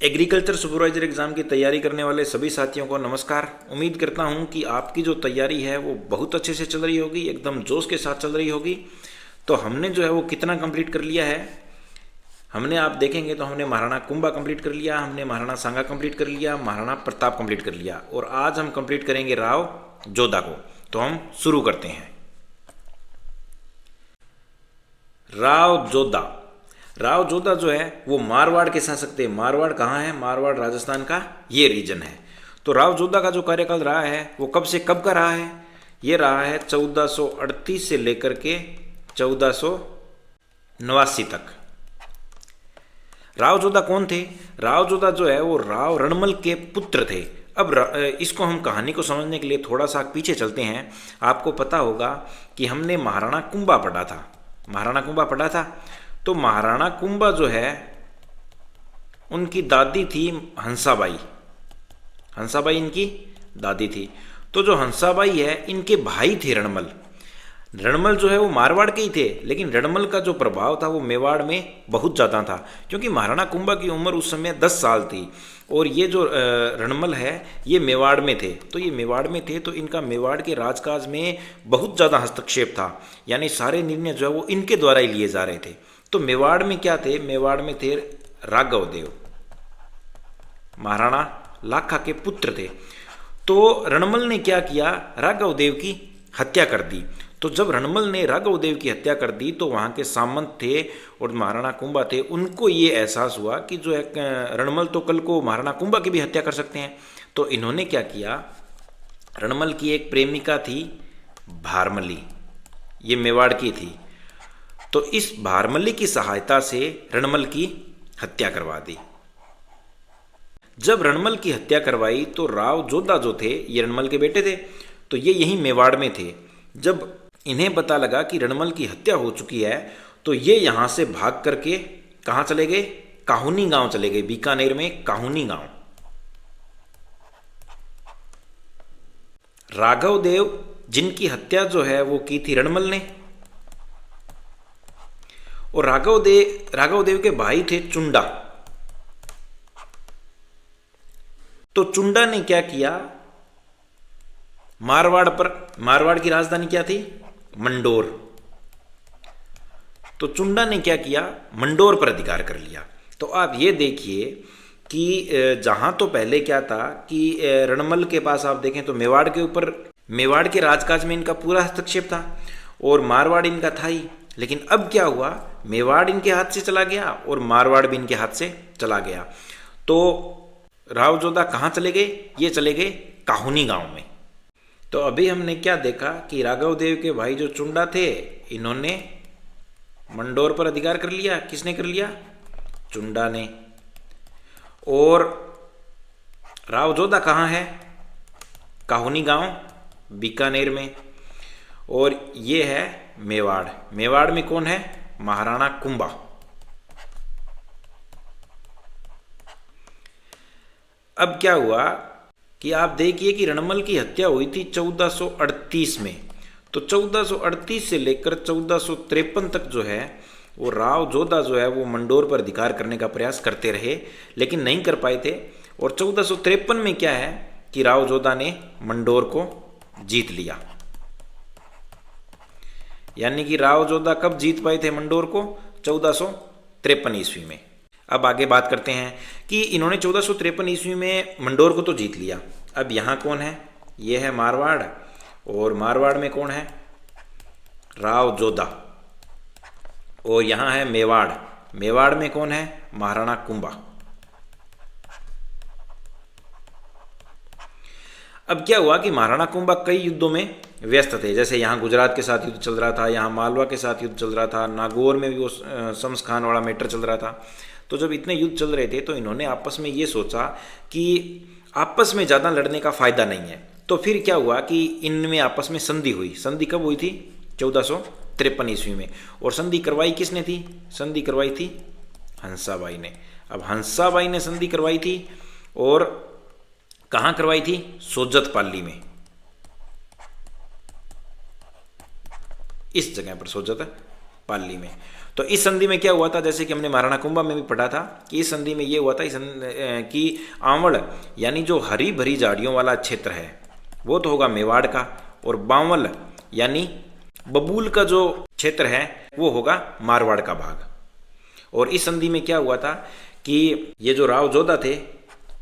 Agriculture supervisor exam की तैयारी करने वाले सभी साथियों को नमस्कार। उम्मीद करता हूं कि आपकी जो तैयारी है वो बहुत अच्छे से चल रही होगी, एकदम जोश के साथ चल रही होगी। तो हमने जो है वो कितना कंप्लीट कर लिया है, हमने आप देखेंगे तो हमने महाराणा कुंभा कंप्लीट कर लिया, हमने महाराणा सांगा कंप्लीट कर लिया, महाराणा प्रताप कंप्लीट कर लिया और आज हम कंप्लीट करेंगे राव जोधा को। तो हम शुरू करते हैं। राव जोधा, राव जोधा जो है वो मारवाड़ के शासक थे। मारवाड़ कहाँ है? मारवाड़ राजस्थान का ये रीजन है। तो राव जोधा का जो कार्यकाल रहा है वो कब से कब का रहा है? ये रहा है 1438 से लेकर के 1489 तक। राव जोधा कौन थे? राव जोधा जो है वो राव रणमल के पुत्र थे। अब इसको हम कहानी को समझने के लिए थोड़ा सा पीछे चलते हैं। आपको पता होगा कि हमने महाराणा कुंभा पढ़ा था। महाराणा कुंभा पढ़ा था। तो महाराणा कुंभा जो है उनकी दादी थी हंसाबाई। हंसाबाई इनकी दादी थी। तो जो हंसाबाई है इनके भाई थे रणमल। रणमल जो है वो मारवाड़ के ही थे, लेकिन रणमल का जो प्रभाव था वो मेवाड़ में बहुत ज़्यादा था, क्योंकि महाराणा कुंभा की उम्र उस समय 10 साल थी और ये जो रणमल है ये मेवाड़ में थे। तो ये मेवाड़ में थे तो इनका मेवाड़ के राजकाज में बहुत ज़्यादा हस्तक्षेप था, यानी सारे निर्णय जो है वो इनके द्वारा ही लिए जा रहे थे। तो मेवाड़ में क्या थे? मेवाड़ में थे राघव देव, महाराणा लाखा के पुत्र थे। तो रणमल ने क्या किया? राघव देव की हत्या कर दी। तो जब रणमल ने राघव देव की हत्या कर दी तो वहाँ के सामंत थे और महाराणा कुंभा थे, उनको ये एहसास हुआ कि जो है रणमल तो कल को महाराणा कुंभा की भी हत्या कर सकते हैं। तो इन्होंने क्या किया? रणमल की एक प्रेमिका थी भारमली, ये मेवाड़ की थी। तो इस भारमली की सहायता से रणमल की हत्या करवा दी। जब रणमल की हत्या करवाई तो राव जोधा जो थे ये रणमल के बेटे थे, तो ये यहीं मेवाड़ में थे। जब इन्हें पता लगा कि रणमल की हत्या हो चुकी है तो ये यहाँ से भाग करके कहाँ चले गए? काहुनी गांव चले गए। बीकानेर में काहुनी गांव। राघव देव जिनकी हत्या जो है वो की थी रणमल ने, और राघव देव के भाई थे चुंडा। तो चुंडा ने क्या किया? मारवाड़ की राजधानी क्या थी? मंडोर। तो चुंडा ने क्या किया? मंडोर पर अधिकार कर लिया। तो आप ये देखिए कि जहां तो पहले क्या था कि रणमल के पास आप देखें तो मेवाड़ के राजकाज में इनका पूरा हस्तक्षेप था और मारवाड़ इनका था ही। लेकिन अब क्या हुआ? मेवाड़ इनके हाथ से चला गया और मारवाड़ भी इनके हाथ से चला गया। तो राव जोधा कहाँ चले गए? ये चले गए काहुनी गांव में। तो अभी हमने क्या देखा कि राघव देव के भाई जो चुंडा थे इन्होंने मंडोर पर अधिकार कर लिया। किसने कर लिया? चुंडा ने। और राव जोधा कहाँ है? काहुनी गांव, बीकानेर में। और ये है मेवाड़। मेवाड़ में कौन है? महाराणा कुंभा। अब क्या हुआ कि आप देखिए कि रणमल की हत्या हुई थी 1438 में। तो 1438 से लेकर 1453 तक जो है वो राव जोधा जो है वो मंडोर पर अधिकार करने का प्रयास करते रहे, लेकिन नहीं कर पाए थे। और 1453 में क्या है कि राव जोधा ने मंडोर को जीत लिया। यानी कि राव जोधा कब जीत पाए थे मंडोर को? 1453 ईस्वी में। अब आगे बात करते हैं कि इन्होंने 1453 ईस्वी में मंडोर को तो जीत लिया। अब यहाँ कौन है? ये है मारवाड़, और मारवाड़ में कौन है? राव जोधा। और यहाँ है मेवाड़। मेवाड़ में कौन है? महाराणा कुंभा। अब क्या हुआ कि महाराणा कुंभा कई युद्धों में व्यस्त थे। जैसे यहाँ गुजरात के साथ युद्ध चल रहा था, यहाँ मालवा के साथ युद्ध चल रहा था, नागौर में भी वो शम्स खान वाला मैटर चल रहा था। तो जब इतने युद्ध चल रहे थे तो इन्होंने आपस में ये सोचा कि आपस में ज़्यादा लड़ने का फ़ायदा नहीं है। तो फिर क्या हुआ कि इनमें आपस में संधि हुई। संधि कब हुई थी? 1453 ईस्वी में। और संधि करवाई किसने थी? संधि करवाई थी हंसाबाई ने। अब हंसाबाई ने संधि करवाई थी और कहाँ करवाई थी? सोजत पाली में। इस जगह पर सोजत पाली में। तो इस संधि में क्या हुआ था, जैसे कि हमने महाराणा कुंभा में भी पढ़ा था कि इस संधि में ये हुआ था कि आंवल यानी जो हरी भरी झाड़ियों वाला क्षेत्र है वो तो होगा मेवाड़ का, और बांवल यानी बबूल का जो क्षेत्र है वो होगा मारवाड़ का भाग। और इस संधि में क्या हुआ था कि ये जो राव जोधा थे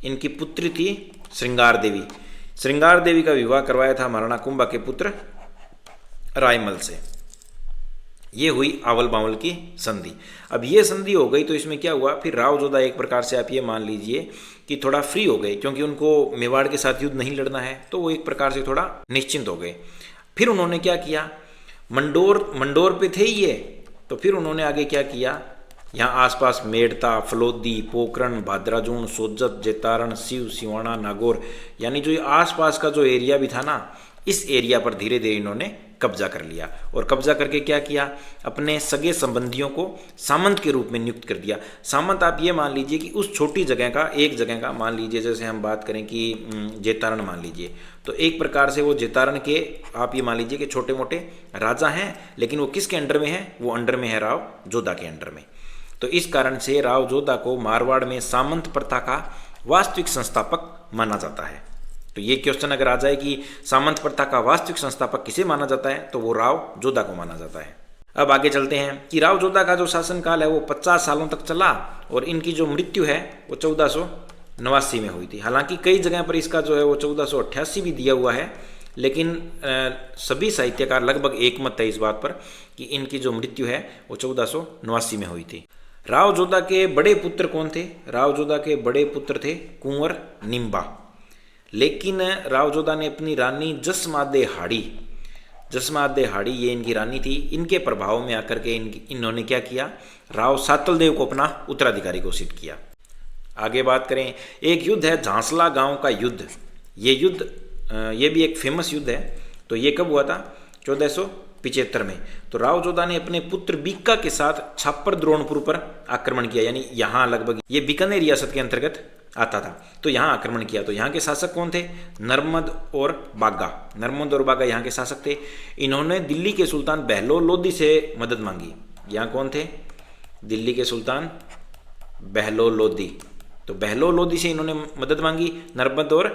इनकी पुत्री थी श्रृंगार देवी। श्रृंगार देवी का विवाह करवाया था महाराणा कुंभा के पुत्र रायमल से। ये हुई आवल बावल की संधि। अब ये संधि हो गई तो इसमें क्या हुआ, फिर राव जोधा एक प्रकार से आप ये मान लीजिए कि थोड़ा फ्री हो गए, क्योंकि उनको मेवाड़ के साथ युद्ध नहीं लड़ना है, तो वो एक प्रकार से थोड़ा निश्चिंत हो गए। फिर उन्होंने क्या किया, मंडोर पे थे ये, तो फिर उन्होंने आगे क्या किया, यहाँ आसपास मेड़ता, फलोदी, पोखरण, भाद्राजून, सोजत, जेतारण, शिव, सिवाना, नागौर यानी जो ये आसपास का जो एरिया भी था ना, इस एरिया पर धीरे धीरे इन्होंने कब्जा कर लिया। और कब्जा करके क्या किया, अपने सगे संबंधियों को सामंत के रूप में नियुक्त कर दिया। सामंत आप ये मान लीजिए कि उस छोटी जगह का, एक जगह का मान लीजिए, जैसे हम बात करें कि जेतारण मान लीजिए, तो एक प्रकार से वो जेतारण के आप ये मान लीजिए कि छोटे मोटे राजा हैं, लेकिन वो किसके अंडर में है, वो अंडर में है राव जोधा के अंडर में। तो इस कारण से राव जोधा को मारवाड़ में सामंत प्रथा का वास्तविक संस्थापक माना जाता है। तो ये क्वेश्चन अगर आ जाए कि सामंत प्रथा का वास्तविक संस्थापक किसे माना जाता है, तो वो राव जोधा को माना जाता है। अब आगे चलते हैं कि राव जोधा का जो शासनकाल है वो 50 सालों तक चला, और इनकी जो मृत्यु है वो 1489 में हुई थी। हालांकि कई जगह पर इसका जो है वो 1488 भी दिया हुआ है, लेकिन सभी साहित्यकार लगभग एकमत है इस बात पर कि इनकी जो मृत्यु है वो 1489 में हुई थी। राव जोधा के बड़े पुत्र कौन थे, राव जोधा के बड़े पुत्र थे कुंवर निम्बा। लेकिन राव जोधा ने अपनी रानी जसमादे हाड़ी ये इनकी रानी थी, इनके प्रभाव में आकर के इन्होंने क्या किया, राव सातल देव को अपना उत्तराधिकारी घोषित किया। आगे बात करें, एक युद्ध है झांसला गांव का युद्ध। ये युद्ध ये भी एक फेमस युद्ध है। तो ये कब हुआ था, 1475 में। तो राव जोधा ने अपने पुत्र बीका के साथ छापर द्रोणपुर पर आक्रमण किया, यानी यहाँ लगभग ये बीकानेर रियासत के अंतर्गत आता था, तो यहाँ आक्रमण किया। तो यहाँ के शासक कौन थे, नर्मद और बागा यहाँ के शासक थे। इन्होंने दिल्ली के सुल्तान बहलोल लोदी से मदद मांगी। यहाँ कौन थे, दिल्ली के सुल्तान बहलोल लोदी। तो बहलोल लोदी से इन्होंने मदद मांगी नर्मद और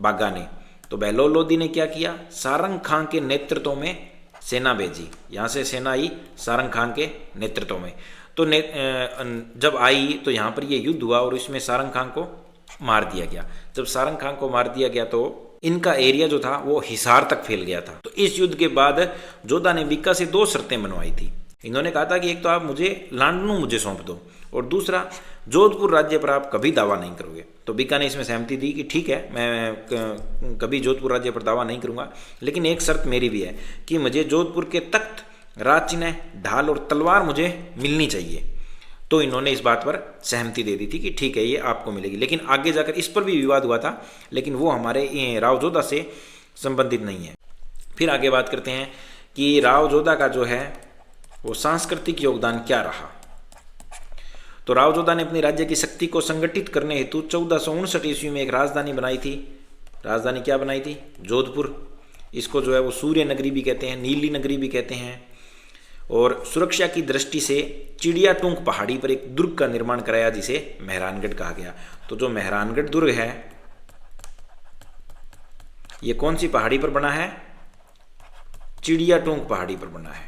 बागा ने। तो बहलोल लोदी ने क्या किया, सारंग खां के नेतृत्व में सेना भेजी। यहाँ से सेना आई सारंग खान के नेतृत्व में। तो जब आई तो यहाँ पर ये युद्ध हुआ और इसमें सारंग खान को मार दिया गया। जब सारंग खान को मार दिया गया तो इनका एरिया जो था वो हिसार तक फैल गया था। तो इस युद्ध के बाद जोधा ने बीका से 2 शर्तें बनवाई थी। इन्होंने कहा था कि एक तो आप मुझे लांडनू मुझे सौंप दो, और दूसरा जोधपुर राज्य पर आप कभी दावा नहीं करोगे। तो बीका ने इसमें सहमति दी कि ठीक है, मैं कभी जोधपुर राज्य पर दावा नहीं करूंगा, लेकिन एक शर्त मेरी भी है कि मुझे जोधपुर के तख्त, राजचिन्ह, ढाल और तलवार मुझे मिलनी चाहिए। तो इन्होंने इस बात पर सहमति दे दी थी कि ठीक है ये आपको मिलेगी। लेकिन आगे जाकर इस पर भी विवाद हुआ था, लेकिन वो हमारे राव जोधा से संबंधित नहीं है। फिर आगे बात करते हैं कि राव जोधा का जो है वो सांस्कृतिक योगदान क्या रहा। तो राव जोधा ने अपनी राज्य की शक्ति को संगठित करने हेतु 1459 ईस्वी में एक राजधानी बनाई थी। राजधानी क्या बनाई थी, जोधपुर। इसको जो है वो सूर्य नगरी भी कहते हैं, नीली नगरी भी कहते हैं। और सुरक्षा की दृष्टि से चिड़िया टूंक पहाड़ी पर एक दुर्ग का निर्माण कराया जिसे मेहरानगढ़ कहा गया। तो जो मेहरानगढ़ दुर्ग है ये कौन सी पहाड़ी पर बना है, चिड़िया टूंक पहाड़ी पर बना है।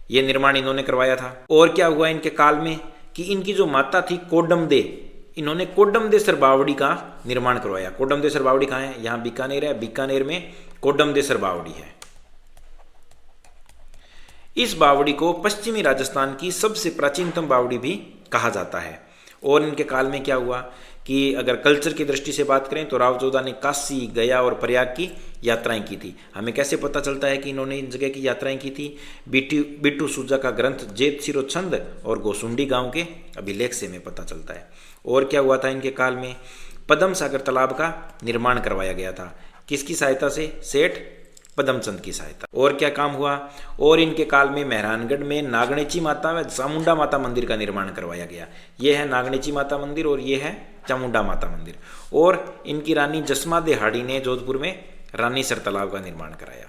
ये निर्माण इन्होंने करवाया था। और क्या हुआ इनके काल में कि इनकी जो माता थी कोडमदे, इन्होंने कोडमदेसर बावड़ी का निर्माण करवाया। कोडमदेसर बावड़ी कहाँ है, यहाँ बीकानेर है, बीकानेर में कोडमदेसर बावड़ी है। इस बावड़ी को पश्चिमी राजस्थान की सबसे प्राचीनतम बावड़ी भी कहा जाता है। और इनके काल में क्या हुआ कि अगर कल्चर की दृष्टि से बात करें तो राव जोधा ने काशी, गया और प्रयाग की यात्राएं की थी। हमें कैसे पता चलता है कि इन्होंने इन जगह की यात्राएं की थी, बिट्टू सूजा का ग्रंथ जेत सिरो छंद और गोसुंडी गांव के अभिलेख से हमें पता चलता है। और क्या हुआ था इनके काल में, पद्म सागर तालाब का निर्माण करवाया गया था। किसकी सहायता से, सेठ पदमचंद की सहायता। और क्या काम हुआ, और इनके काल में मेहरानगढ़ में नागणेची माता व चामुंडा माता मंदिर का निर्माण करवाया गया। ये है नागणेची माता मंदिर और ये है चामुंडा माता मंदिर। और इनकी रानी जसमादे हाड़ी ने जोधपुर में रानीसर तालाब का निर्माण कराया।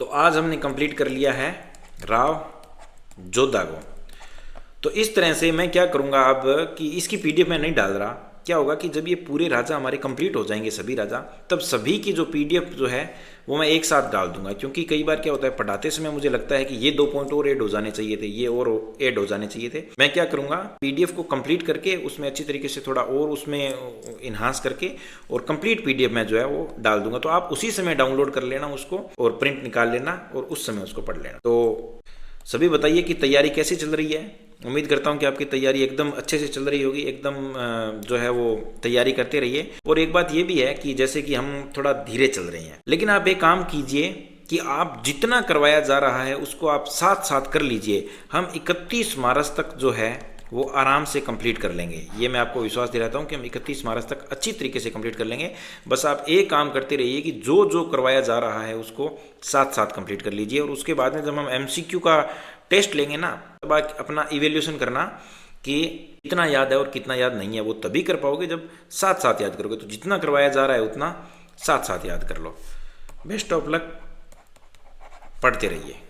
तो आज हमने कंप्लीट कर लिया है राव जोधा को। तो इस तरह से मैं क्या करूँगा अब कि इसकी पीडीएफ में नहीं डाल रहा, क्या होगा कि जब ये पूरे राजा हमारे कंप्लीट हो जाएंगे सभी राजा, तब सभी की जो पीडीएफ जो है वो मैं एक साथ डाल दूंगा। क्योंकि कई बार क्या होता है पढ़ाते समय मुझे लगता है कि ये 2 पॉइंट और ऐड हो जाने चाहिए थे, ये और ऐड हो जाने चाहिए थे। मैं क्या करूँगा पीडीएफ को कंप्लीट करके उसमें अच्छी तरीके से थोड़ा और उसमें इन्हांस करके और कंप्लीट पीडीएफ में जो है वो डाल दूंगा। तो आप उसी समय डाउनलोड कर लेना उसको और प्रिंट निकाल लेना और उस समय उसको पढ़ लेना। तो सभी बताइए कि तैयारी कैसी चल रही है। उम्मीद करता हूँ कि आपकी तैयारी एकदम अच्छे से चल रही होगी, एकदम जो है वो तैयारी करते रहिए। और एक बात ये भी है कि जैसे कि हम थोड़ा धीरे चल रहे हैं, लेकिन आप एक काम कीजिए कि आप जितना करवाया जा रहा है उसको आप साथ साथ कर लीजिए। हम 31 मार्च तक जो है वो आराम से कंप्लीट कर लेंगे। ये मैं आपको विश्वास दिलाता हूँ कि हम 31 मार्च तक अच्छी तरीके से कंप्लीट कर लेंगे। बस आप एक काम करते रहिए कि जो जो करवाया जा रहा है उसको साथ साथ कंप्लीट कर लीजिए। और उसके बाद में जब हम MCQ का टेस्ट लेंगे ना, तब आप अपना इवेल्यूशन करना कि कितना याद है और कितना याद नहीं है। वो तभी कर पाओगे जब साथ साथ याद करोगे। तो जितना करवाया जा रहा है उतना साथ साथ याद कर लो। बेस्ट ऑफ लक, पढ़ते रहिए।